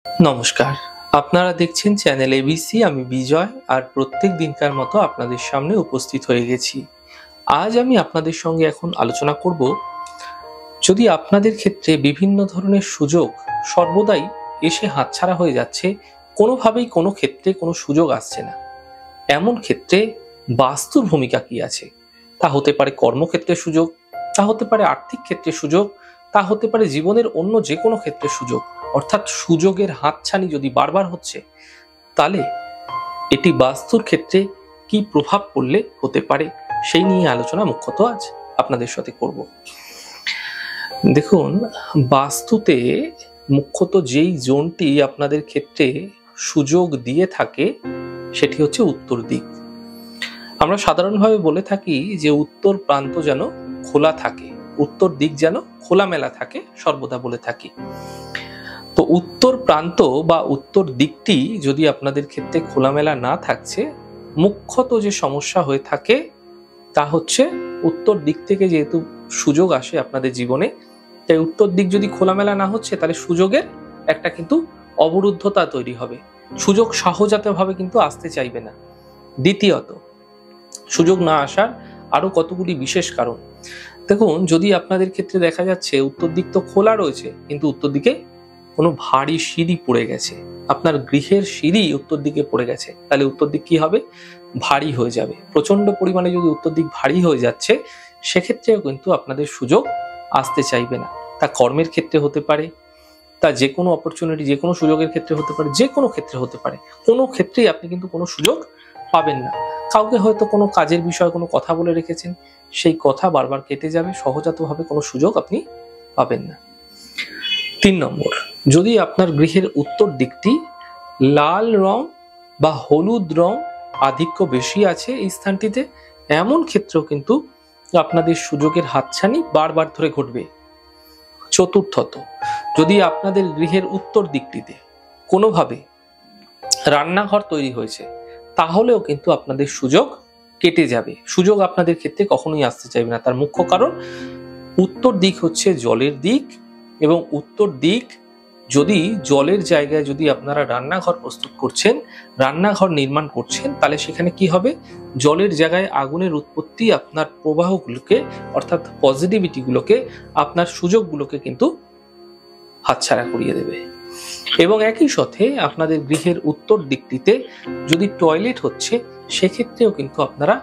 নমস্কার, আপনারা দেখছেন চ্যানেল এবিসি। আমি বিজয়, আর প্রত্যেক দিনকার মতো আপনাদের সামনে উপস্থিত হয়ে গেছি। আজ আমি আপনাদের সঙ্গে এখন আলোচনা করব, যদি আপনাদের ক্ষেত্রে বিভিন্ন ধরনের সুযোগ সর্বদাই এসে হাতছাড়া হয়ে যাচ্ছে, কোনোভাবেই কোনো ক্ষেত্রে কোনো সুযোগ আসছে না, এমন ক্ষেত্রে বাস্তুর ভূমিকা কি আছে। তা হতে পারে কর্মক্ষেত্রে সুযোগ, তা হতে পারে আর্থিক ক্ষেত্রে সুযোগ, তা হতে পারে জীবনের অন্য যে কোনো ক্ষেত্রে সুযোগ। অর্থাৎ সুযোগের হাতছানি যদি বারবার হচ্ছে, তাহলে এটি বাস্তুর ক্ষেত্রে কি প্রভাব পড়লে হতে পারে, সেই নিয়ে আলোচনা মুখ্যত আজ আপনাদের সাথে করব। দেখুন, বাস্তুতে মুখ্যত যেই জোনটি আপনাদের ক্ষেত্রে সুযোগ দিয়ে থাকে সেটি হচ্ছে উত্তর দিক। আমরা সাধারণভাবে বলে থাকি যে উত্তর প্রান্ত যেন খোলা থাকে, উত্তর দিক যেন খোলামেলা থাকে, সর্বদা বলে থাকি। তো উত্তর প্রান্ত বা উত্তর দিকটি যদি আপনাদের ক্ষেত্রে খোলামেলা না থাকছে, মুখ্যত যে সমস্যা হয়ে থাকে তা হচ্ছে উত্তর দিক থেকে যেহেতু সুযোগ আসে আপনাদের জীবনে, তাই উত্তর দিক যদি খোলামেলা না হচ্ছে, তাহলে সুযোগের একটা কিন্তু অবরুদ্ধতা তৈরি হবে, সুযোগ সহজাতভাবে কিন্তু আসতে চাইবে না। দ্বিতীয়ত, সুযোগ না আসার আরো কতগুলি বিশেষ কারণ। দেখুন, যদি আপনাদের ক্ষেত্রে দেখা যাচ্ছে উত্তর দিক তো খোলা রয়েছে, কিন্তু উত্তর দিকে কোনো ভারী সিঁড়ি পড়ে গেছে, আপনার গৃহের সিঁড়ি উত্তর দিকে পড়ে গেছে, তাহলে উত্তর দিক কি হবে? ভারী হয়ে যাবে। প্রচন্ড পরিমাণে যদি উত্তর দিক ভারী হয়ে যাচ্ছে, সেক্ষেত্রেও কিন্তু আপনাদের সুযোগ আসতে চাইবে না। তা কর্মের ক্ষেত্রে হতে পারে, তা যে কোনো অপরচুনিটি, যে কোনো সুযোগের ক্ষেত্রে হতে পারে, যে কোনো ক্ষেত্রে হতে পারে। কোনো ক্ষেত্রেই আপনি কিন্তু কোনো সুযোগ পাবেন না। কাউকে হয়তো কোনো কাজের বিষয়ে কোনো কথা বলে রেখেছেন, সেই কথা বারবার কেটে যাবে, সহজাতভাবে কোনো সুযোগ আপনি পাবেন না। 3 নম্বর, যদি আপনার গৃহের উত্তর দিকটি লাল রং বা হলুদ রং আধিক্য বেশি আছে এই স্থানটিতে, এমন ক্ষেত্রেও কিন্তু আপনাদের সুযোগের হাতছানি বারবার ধরে ঘটবে। চতুর্থত, যদি আপনাদের গৃহের উত্তর দিকটিতে কোনোভাবে রান্নাঘর তৈরি হয়েছে, তাহলেও কিন্তু আপনাদের সুযোগ কেটে যাবে, সুযোগ আপনাদের ক্ষেত্রে কখনোই আসতে চাইবে না। তার মুখ্য কারণ, উত্তর দিক হচ্ছে জলের দিক, এবং উত্তর দিক যদি জলের জায়গায় যদি আপনারা রান্নাঘর প্রস্তুত করছেন, রান্নাঘর নির্মাণ করছেন, তাহলে সেখানে কি হবে? জলের জায়গায় আগুনের উৎপত্তি আপনার প্রবাহগুলোকে, অর্থাৎ পজিটিভিটিগুলোকে, আপনার সুযোগগুলোকে কিন্তু হাতছাড়া করিয়ে দেবে। এবং একই সাথে আপনাদের গৃহের উত্তর দিকটিতে যদি টয়লেট হচ্ছে, সেক্ষেত্রেও কিন্তু আপনারা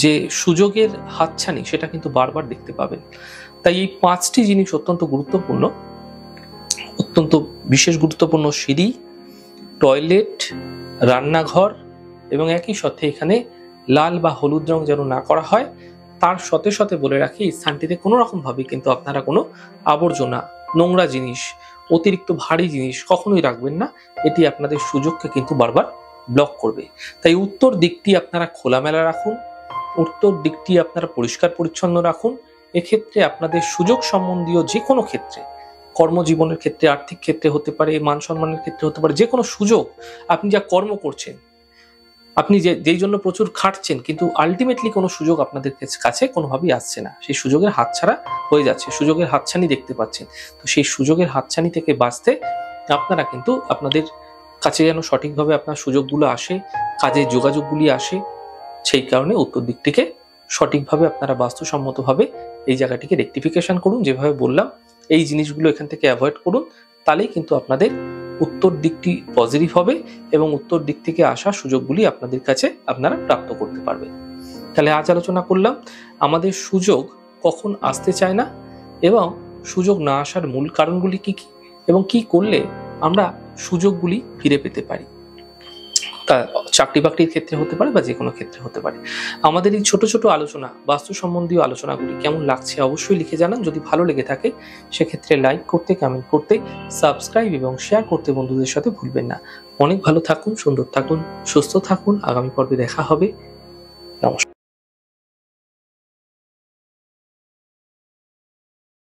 যে সুযোগের হাতছানি সেটা কিন্তু বারবার দেখতে পাবেন। তাই এই 5টি জিনিস অত্যন্ত গুরুত্বপূর্ণ, অত্যন্ত বিশেষ গুরুত্বপূর্ণ: সিঁড়ি, টয়লেট, রান্নাঘর, এবং একই সাথে এখানে লাল বা হলুদ রং যেন না করা হয়। তার সাথে সাথে বলে রাখি, এই স্থানটিতে কোনো রকম ভাবে কিন্তু আপনারা কোনো আবর্জনা, নোংরা জিনিস, অতিরিক্ত ভারী জিনিস কখনোই রাখবেন না। এটি আপনাদের সুযোগকে কিন্তু বারবার ব্লক করবে। তাই উত্তর দিকটি আপনারা খোলামেলা রাখুন, উত্তর দিকটি আপনারা পরিষ্কার পরিচ্ছন্ন রাখুন। এক্ষেত্রে আপনাদের সুযোগ সম্বন্ধীয় যে কোনো ক্ষেত্রে, কর্মজীবনের ক্ষেত্রে, আর্থিক ক্ষেত্রে হতে পারে, মান সম্মানের ক্ষেত্রে হতে পারে, যে কোনো সুযোগ, আপনি যা কর্ম করছেন, আপনি যেই জন্য প্রচুর খাটছেন, কিন্তু আলটিমেটলি কোনো সুযোগ আপনাদের কাছে কোনোভাবেই আসছে না, সেই সুযোগের হাতছাড়া হয়ে যাচ্ছে, সুযোগের হাতছানি দেখতে পাচ্ছেন। তো সেই সুযোগের হাতছানি থেকে বাঁচতে আপনারা কিন্তু আপনাদের কাছে যেন সঠিকভাবে আপনার সুযোগগুলো আসে, কাজের যোগাযোগগুলি আসে, সেই কারণে উত্তর দিকটিকে সঠিকভাবে আপনারা বাস্তুসম্মতভাবে এই জায়গাটিকে রেকটিফিকেশন করুন। যেভাবে বললাম, এই জিনিসগুলো এখান থেকে অ্যাভয়েড করুন, তাহলেই কিন্তু আপনাদের উত্তর দিকটি পজিটিভ হবে এবং উত্তর দিক থেকে আসা সুযোগগুলি আপনাদের কাছে আপনারা প্রাপ্ত করতে পারবেন। তাহলে আজ আলোচনা করলাম আমাদের সুযোগ কখন আসতে চায় না, এবং সুযোগ না আসার মূল কারণগুলি কি কি, এবং কি করলে আমরা সুযোগগুলি ফিরে পেতে পারি। তা চাকরি বাকরির ক্ষেত্রে হতে পারে বা যে কোনো ক্ষেত্রে হতে পারে। আমাদের এই ছোট ছোট আলোচনা, বাস্তু সম্বন্ধীয় আলোচনাগুলি কেমন লাগছে অবশ্যই লিখে জানান। যদি ভালো লেগে থাকে সেক্ষেত্রে লাইক করতে, কমেন্ট করতে, সাবস্ক্রাইব এবং শেয়ার করতে বন্ধুদের সাথে ভুলবেন না। অনেক ভালো থাকুন, সুন্দর থাকুন, সুস্থ থাকুন। আগামী পর্বে দেখা হবে। নমস্কার।